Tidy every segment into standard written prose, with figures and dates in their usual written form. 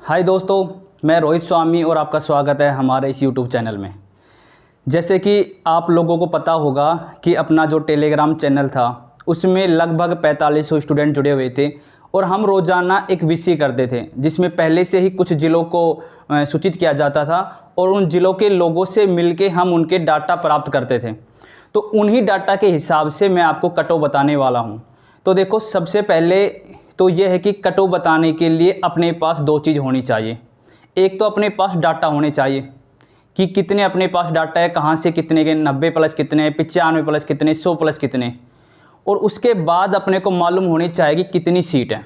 हाय दोस्तों, मैं रोहित स्वामी और आपका स्वागत है हमारे इस यूट्यूब चैनल में। जैसे कि आप लोगों को पता होगा कि अपना जो टेलीग्राम चैनल था उसमें लगभग 4500 स्टूडेंट जुड़े हुए थे और हम रोज़ाना एक वीसी करते थे जिसमें पहले से ही कुछ ज़िलों को सूचित किया जाता था और उन ज़िलों के लोगों से मिलके हम उनके डाटा प्राप्त करते थे। तो उन्हीं डाटा के हिसाब से मैं आपको कटऑफ बताने वाला हूँ। तो देखो, सबसे पहले तो ये है कि कटऑफ बताने के लिए अपने पास दो चीज़ होनी चाहिए। एक तो अपने पास डाटा होने चाहिए कि कितने अपने पास डाटा है, कहाँ से कितने के, 90 प्लस कितने, 95 प्लस कितने, 100 प्लस कितने, और उसके बाद अपने को मालूम होनी चाहिए कि कितनी सीट है।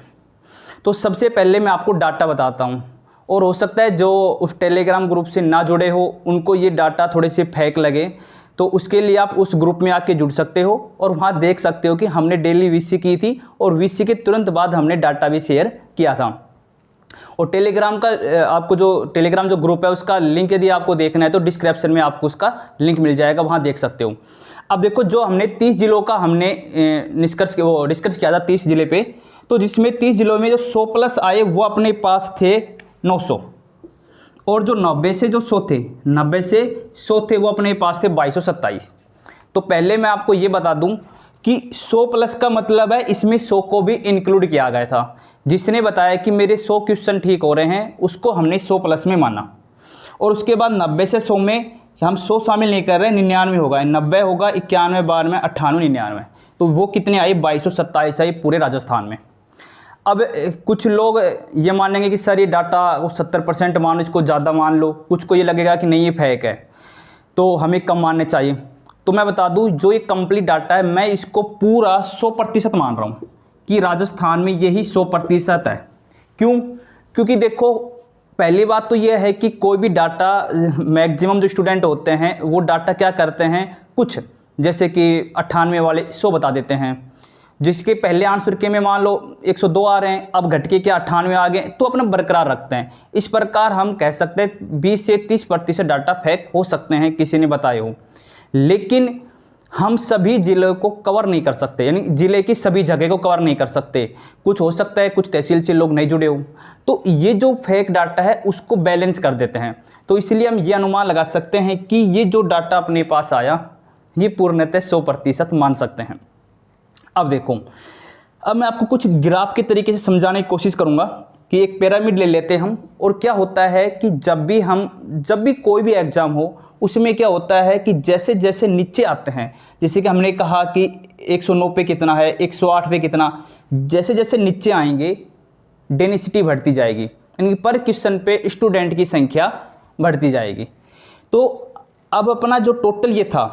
तो सबसे पहले मैं आपको डाटा बताता हूँ, और हो सकता है जो उस टेलीग्राम ग्रुप से ना जुड़े हो उनको ये डाटा थोड़े से फेक लगे, तो उसके लिए आप उस ग्रुप में आके जुड़ सकते हो और वहाँ देख सकते हो कि हमने डेली वीसी की थी और वीसी के तुरंत बाद हमने डाटा भी शेयर किया था। और टेलीग्राम का आपको जो टेलीग्राम जो ग्रुप है उसका लिंक यदि आपको देखना है तो डिस्क्रिप्शन में आपको उसका लिंक मिल जाएगा, वहाँ देख सकते हो। अब देखो, जो हमने 30 ज़िलों का हमने डिस्कस किया था 30 ज़िले पे, तो जिसमें 30 ज़िलों में जो 100 प्लस आए वो अपने पास थे 900, और जो 90 से 100 थे वो अपने पास थे 2227। तो पहले मैं आपको ये बता दूं कि 100 प्लस का मतलब है इसमें 100 को भी इंक्लूड किया गया था। जिसने बताया कि मेरे 100 क्वेश्चन ठीक हो रहे हैं उसको हमने 100 प्लस में माना, और उसके बाद 90 से 100 में हम 100 शामिल नहीं कर रहे, 99 होगा, 90 होगा, 91, 92, 98, 99। तो वो कितने आई? 2227 आई पूरे राजस्थान में। अब कुछ लोग ये मानेंगे कि सर ये डाटा 70% मानो, इसको ज़्यादा मान लो। कुछ को ये लगेगा कि नहीं ये फेक है तो हमें कम मानने चाहिए। तो मैं बता दूं, जो ये कंप्लीट डाटा है मैं इसको पूरा 100% मान रहा हूँ कि राजस्थान में यही 100% है। क्यों? क्योंकि देखो, पहली बात तो ये है कि कोई भी डाटा मैक्सिमम जो स्टूडेंट होते हैं वो डाटा क्या करते हैं, कुछ जैसे कि 98 वाले 100 बता देते हैं, जिसके पहले आंसर के में मान लो 102 आ रहे हैं, अब घट के क्या 98 आ गए, तो अपना बरकरार रखते हैं। इस प्रकार हम कह सकते हैं 20 से 30% डाटा फेक हो सकते हैं, किसी ने बताए हो। लेकिन हम सभी ज़िलों को कवर नहीं कर सकते, यानी ज़िले की सभी जगह को कवर नहीं कर सकते। कुछ हो सकता है कुछ तहसील से लोग नहीं जुड़े हो, तो ये जो फेक डाटा है उसको बैलेंस कर देते हैं। तो इसलिए हम ये अनुमान लगा सकते हैं कि ये जो डाटा अपने पास आया ये पूर्णतः 100% मान सकते हैं। अब देखो, अब मैं आपको कुछ ग्राफ के तरीके से समझाने की कोशिश करूंगा कि एक पिरामिड ले लेते हैं हम, और क्या होता है कि जब भी कोई भी एग्जाम हो उसमें क्या होता है कि जैसे जैसे नीचे आते हैं, जैसे कि हमने कहा कि 109 पे कितना है, 108 पे कितना, जैसे जैसे नीचे आएंगे डेंसिटी बढ़ती जाएगी, यानी पर क्वेश्चन पे स्टूडेंट की संख्या बढ़ती जाएगी। तो अब अपना जो टोटल ये था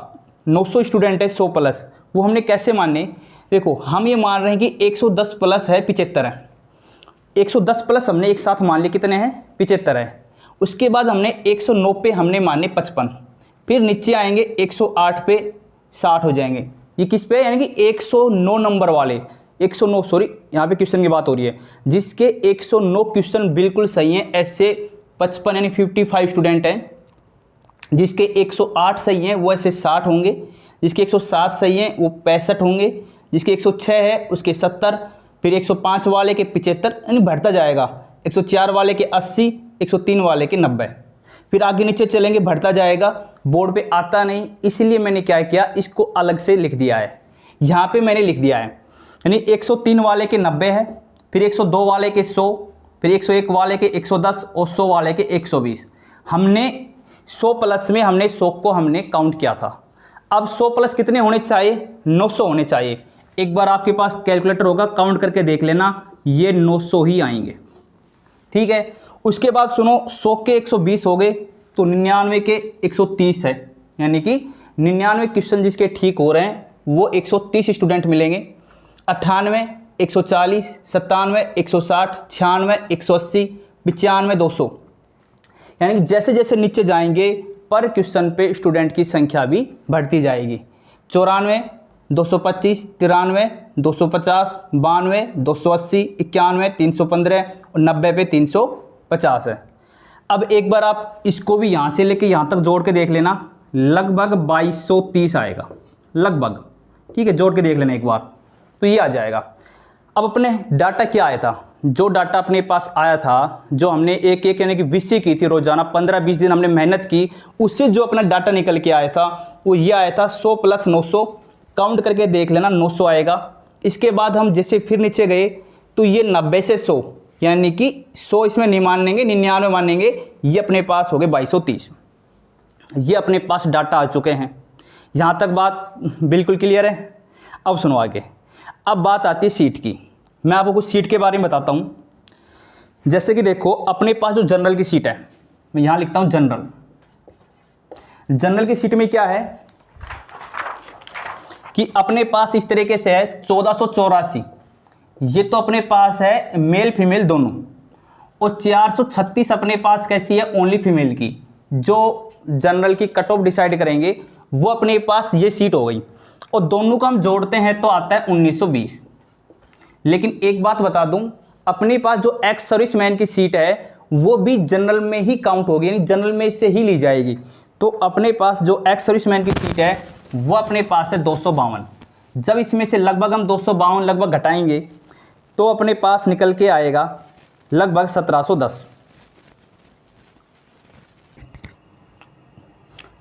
900 स्टूडेंट है 100 प्लस, वो हमने कैसे माने? देखो, हम ये मान रहे हैं कि 110 प्लस है 75 है। 110 प्लस हमने एक साथ मान लिए कितने हैं? 75 है। उसके बाद हमने 109 पे हमने माने 55, फिर नीचे आएंगे 108 पे 60 हो जाएंगे। ये किस पे? यानी कि 109 नंबर वाले, 109 सॉरी यहाँ पे क्वेश्चन की बात हो रही है, जिसके 109 क्वेश्चन बिल्कुल सही हैं, ऐसे 55 यानी 55 स्टूडेंट हैं। जिसके 108 सही हैं वो ऐसे 60 होंगे, जिसके 107 सही हैं वो 65 होंगे, जिसके 106 है उसके 70, फिर 105 वाले के 75, यानी बढ़ता जाएगा, 104 वाले के 80, 103 वाले के 90, फिर आगे नीचे चलेंगे बढ़ता जाएगा। बोर्ड पे आता नहीं, इसलिए मैंने क्या किया, इसको अलग से लिख दिया है। यहाँ पे मैंने लिख दिया है, यानी 103 वाले के 90 है, फिर 102 वाले के 100, फिर 101 वाले के 110 और 100 वाले के 120। हमने 100 प्लस में हमने 100 को हमने काउंट किया था। अब 100 प्लस कितने होने चाहिए? 900 होने चाहिए। एक बार आपके पास कैलकुलेटर होगा, काउंट करके देख लेना, ये 900 ही आएंगे। ठीक है। उसके बाद सुनो, 100 के 120 हो गए तो 99 के 130 है, यानी कि 99 क्वेश्चन जिसके ठीक हो रहे हैं वो 130 स्टूडेंट मिलेंगे। 98, 140, 97, 160, 96, 180, 95, 200, यानी कि जैसे जैसे नीचे जाएंगे पर क्वेश्चन पे स्टूडेंट की संख्या भी बढ़ती जाएगी। 94, 225, 93, 250, 92, 280, 91, 315 और 90 पे 350 है। अब एक बार आप इसको भी यहाँ से लेके यहाँ तक जोड़ के देख लेना, लगभग 2230 आएगा लगभग। ठीक है, जोड़ के देख लेना एक बार, तो ये आ जाएगा। अब अपने डाटा क्या आया था, जो डाटा अपने पास आया था, जो हमने एक एक यानी कि बीसी की थी, रोजाना 15-20 दिन हमने मेहनत की, उससे जो अपना डाटा निकल के आया था वो ये आया था 100 + 900, काउंट करके देख लेना 900 आएगा। इसके बाद हम जैसे फिर नीचे गए तो ये 90 से 100 यानी कि 100 इसमें नहीं मानेंगे, 99 मानेंगे, ये अपने पास हो गए 2230। ये अपने पास डाटा आ चुके हैं। यहाँ तक बात बिल्कुल क्लियर है। अब सुनो आगे। अब बात आती है सीट की। मैं आपको कुछ सीट के बारे में बताता हूँ। जैसे कि देखो अपने पास जो जनरल की सीट है, मैं यहाँ लिखता हूँ जनरल। जनरल की सीट में क्या है कि अपने पास इस तरीके से है 1484, ये तो अपने पास है मेल फीमेल दोनों, और 436 अपने पास कैसी है, ओनली फीमेल की। जो जनरल की कट ऑफ डिसाइड करेंगे वो अपने पास ये सीट हो गई, और दोनों का हम जोड़ते हैं तो आता है 1920। लेकिन एक बात बता दूं, अपने पास जो एक्स सर्विसमैन की सीट है वो भी जनरल में ही काउंट होगी, यानी जनरल में से ही ली जाएगी। तो अपने पास जो एक्स सर्विसमैन की सीट है वो अपने पास है 252। जब इसमें से लगभग हम 252 लगभग घटाएंगे तो अपने पास निकल के आएगा लगभग 1710।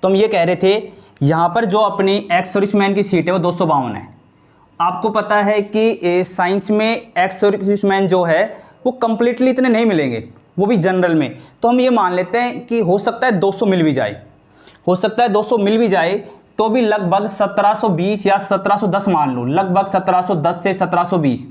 तो हम ये कह रहे थे यहाँ पर जो अपनी एक्स सर्विसमैन की सीट है वो 252 है। आपको पता है कि साइंस में एक्स सर्विसमैन जो है वो कंप्लीटली इतने नहीं मिलेंगे, वो भी जनरल में। तो हम ये मान लेते हैं कि हो सकता है 200 मिल भी जाए, हो सकता है 200 मिल भी जाए, तो भी लगभग 1720 या 1710 मान लो, लगभग 1710 से 1720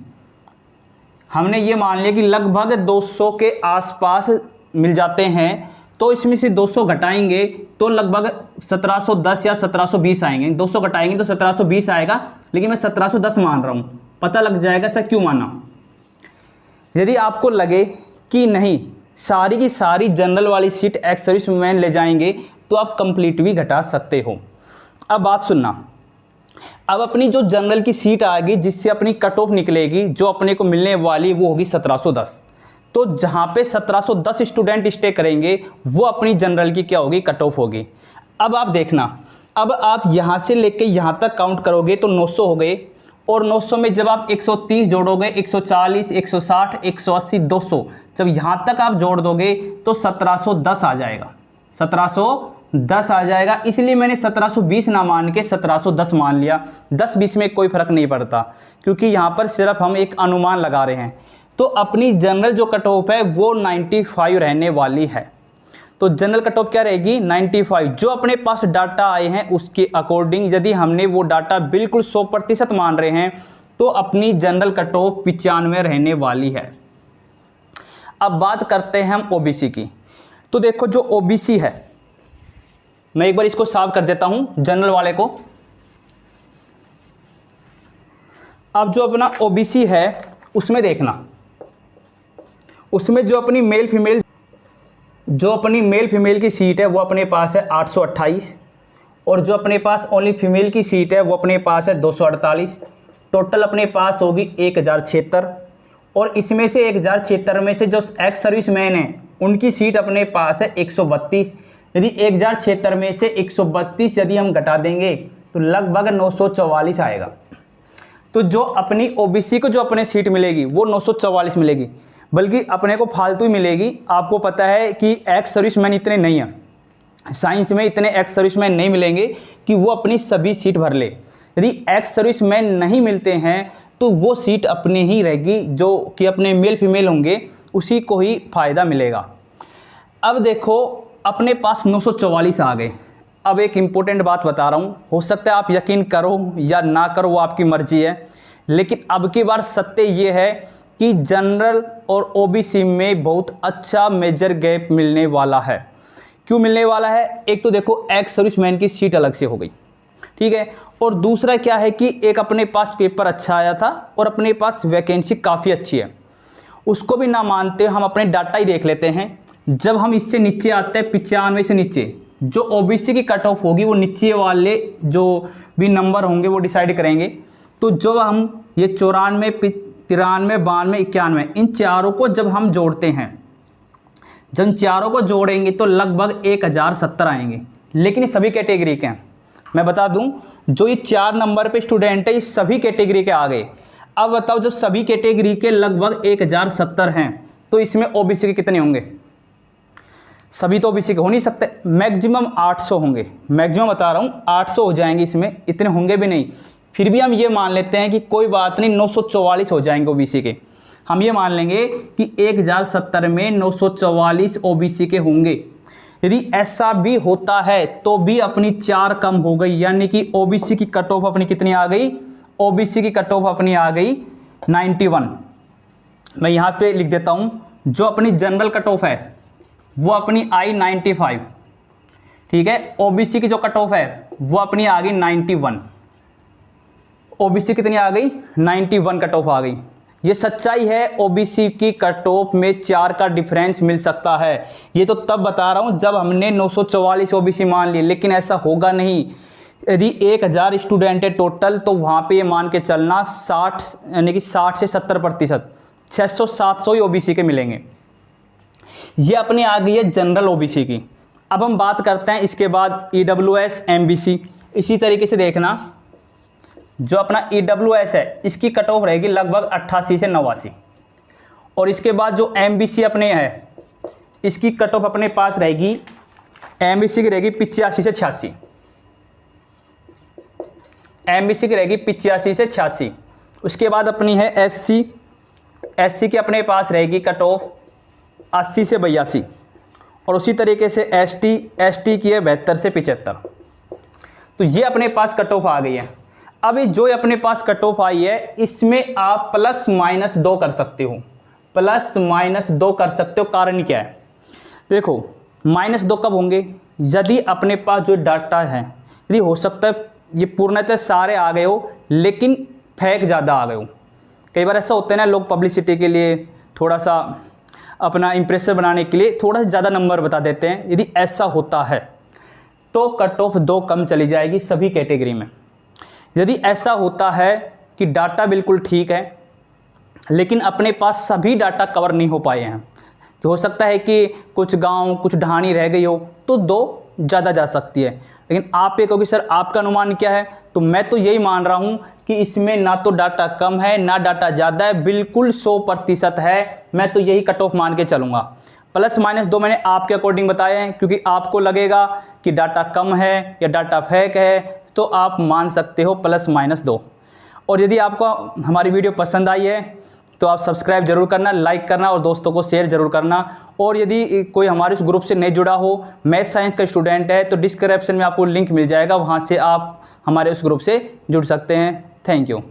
हमने ये मान लिया कि लगभग 200 के आसपास मिल जाते हैं। तो इसमें से 200 घटाएंगे तो लगभग 1710 या 1720 आएंगे। 200 घटाएंगे तो 1720 आएगा, लेकिन मैं 1710 मान रहा हूँ। पता लग जाएगा सर क्यों माना। यदि आपको लगे कि नहीं सारी की सारी जनरल वाली सीट एक्स सर्विसमैन ले जाएंगे तो आप कंप्लीट भी घटा सकते हो। अब बात सुनना, अब अपनी जो जनरल की सीट आएगी जिससे अपनी कट ऑफ निकलेगी, जो अपने को मिलने वाली वो होगी 1710। तो जहाँ पे 1710 स्टूडेंट स्टे करेंगे वो अपनी जनरल की क्या होगी, कट ऑफ होगी। अब आप देखना, अब आप यहाँ से लेके यहाँ तक काउंट करोगे तो 900 हो गए, और 900 में जब आप 130 जोड़ोगे 140, 160, 180, 200, जब यहाँ तक आप जोड़ दोगे तो 1710 आ जाएगा, 1710 आ जाएगा। इसलिए मैंने 1720 ना मान के 1710 मान लिया। 10-20 में कोई फ़र्क नहीं पड़ता, क्योंकि यहाँ पर सिर्फ हम एक अनुमान लगा रहे हैं। तो अपनी जनरल जो कट ऑफ है वो 95 रहने वाली है। तो जनरल कट ऑफ क्या रहेगी, 95। जो अपने पास डाटा आए हैं उसके अकॉर्डिंग यदि हमने वो डाटा बिल्कुल 100% मान रहे हैं तो अपनी जनरल कट ऑफ 95 रहने वाली है। अब बात करते हैं हम ओबीसी की। तो देखो जो ओबीसी है, मैं एक बार इसको साफ कर देता हूं जनरल वाले को। अब जो अपना ओबीसी है उसमें देखना, उसमें जो अपनी मेल फीमेल की सीट है वो अपने पास है 828, और जो अपने पास ओनली फीमेल की सीट है वो अपने पास है 248। टोटल अपने पास होगी 1076, और इसमें से 1076 में से जो एक्स सर्विसमैन है उनकी सीट अपने पास है 132। यदि 1076 में से 132 यदि हम घटा देंगे तो लगभग 944 आएगा। तो जो अपनी ओबीसी को जो अपने सीट मिलेगी वो 944 मिलेगी, बल्कि अपने को फालतू ही मिलेगी। आपको पता है कि एक्स सर्विसमैन इतने नहीं हैं, साइंस में इतने एक्स सर्विसमैन नहीं मिलेंगे कि वो अपनी सभी सीट भर ले। यदि एक्स सर्विसमैन नहीं मिलते हैं तो वो सीट अपनी ही रहेगी, जो कि अपने मेल फीमेल होंगे उसी को ही फ़ायदा मिलेगा। अब देखो अपने पास 944 आ गए। अब एक इम्पोर्टेंट बात बता रहा हूँ, हो सकता है आप यकीन करो या ना करो, वो आपकी मर्जी है, लेकिन अब की बार सत्य ये है कि जनरल और ओबीसी में बहुत अच्छा मेजर गैप मिलने वाला है। क्यों मिलने वाला है, एक तो देखो एक्स सर्विसमैन की सीट अलग से हो गई, ठीक है, और दूसरा क्या है कि एक अपने पास पेपर अच्छा आया था और अपने पास वैकेंसी काफ़ी अच्छी है, उसको भी ना मानते हम अपने डाटा ही देख लेते हैं। जब हम इससे नीचे आते हैं 95 से नीचे, जो ओबीसी की कट ऑफ होगी वो नीचे वाले जो भी नंबर होंगे वो डिसाइड करेंगे। तो जो हम ये 94, 93, 92, 91 इन चारों को जब हम जोड़ते हैं, जब इन चारों को जोड़ेंगे तो लगभग 1070 आएंगे। लेकिन ये सभी कैटेगरी के हैं, मैं बता दूं, जो ये 4 नंबर पे स्टूडेंट है ये सभी कैटेगरी के आ गए। अब बताओ, जब सभी कैटेगरी के लगभग 1070 हैं तो इसमें ओबीसी के कितने होंगे? सभी तो ओबीसी के हो नहीं सकते, मैक्सिमम 800 होंगे। मैक्सिमम बता रहा हूँ 800 हो जाएंगे, इसमें इतने होंगे भी नहीं। फिर भी हम ये मान लेते हैं कि कोई बात नहीं, 944 हो जाएंगे ओबीसी के। हम ये मान लेंगे कि 1070 में 944 ओबीसी के होंगे। यदि ऐसा भी होता है तो भी अपनी 4 कम हो गई, यानी कि ओबीसी की कट ऑफ अपनी कितनी आ गई? ओबीसी की कट ऑफ अपनी आ गई 91। मैं यहाँ पे लिख देता हूँ, जो अपनी जनरल कट ऑफ है वो अपनी आई 95, ठीक है। ओबीसी की जो कट ऑफ है वो अपनी आ गई 91। ओबीसी कितनी आ गई? 91 कट ऑफ आ गई। ये सच्चाई है, ओबीसी की कट ऑफ में 4 का डिफरेंस मिल सकता है। ये तो तब बता रहा हूँ जब हमने 944 ओबीसी मान लिए, लेकिन ऐसा होगा नहीं। यदि 1000 स्टूडेंट है टोटल, तो वहाँ पे ये मान के चलना 60, यानी कि 60 से 70%, 600-700 ही ओबीसी के मिलेंगे। ये अपनी आ गई है जनरल ओबीसी की। अब हम बात करते हैं इसके बाद ईडब्ल्यूएस, एमबीसी। इसी तरीके से देखना, जो अपना ईडब्ल्यूएस है इसकी कट ऑफ रहेगी लगभग 88 से 89, और इसके बाद जो एमबीसी अपने है इसकी कट ऑफ अपने पास रहेगी, एमबीसी की रहेगी 85 से 86। एमबीसी की रहेगी 85 से 86। उसके बाद अपनी है एससी। एससी की अपने पास रहेगी कट ऑफ 80 से 82, और उसी तरीके से एसटी। एसटी की है 72 से 75। तो ये अपने पास कट ऑफ आ गई है। अभी जो अपने पास कट ऑफ आई है इसमें आप +-2 कर सकते हो, +-2 कर सकते हो। कारण क्या है? देखो, -2 कब होंगे? यदि अपने पास जो डाटा है, यदि हो सकता है ये पूर्णतः सारे आ गए हो लेकिन फेक ज़्यादा आ गए हो। कई बार ऐसा होता है ना, लोग पब्लिसिटी के लिए, थोड़ा सा अपना इंप्रेशन बनाने के लिए थोड़ा सा ज़्यादा नंबर बता देते हैं। यदि ऐसा होता है तो कट ऑफ 2 कम चली जाएगी सभी कैटेगरी में। यदि ऐसा होता है कि डाटा बिल्कुल ठीक है लेकिन अपने पास सभी डाटा कवर नहीं हो पाए हैं, तो हो सकता है कि कुछ गांव, कुछ ढाणी रह गई हो, तो 2 ज़्यादा जा सकती है। लेकिन आप ये कहोगे सर आपका अनुमान क्या है? तो मैं तो यही मान रहा हूँ कि इसमें ना तो डाटा कम है ना डाटा ज़्यादा है, बिल्कुल 100% है। मैं तो यही कट ऑफ मान के चलूँगा। +-2 मैंने आपके अकॉर्डिंग बताए हैं, क्योंकि आपको लगेगा कि डाटा कम है या डाटा फेक है, तो आप मान सकते हो +-2। और यदि आपको हमारी वीडियो पसंद आई है तो आप सब्सक्राइब जरूर करना, लाइक करना और दोस्तों को शेयर जरूर करना। और यदि कोई हमारे इस ग्रुप से नहीं जुड़ा हो, मैथ साइंस का स्टूडेंट है, तो डिस्क्रिप्शन में आपको लिंक मिल जाएगा, वहाँ से आप हमारे उस ग्रुप से जुड़ सकते हैं। Thank you.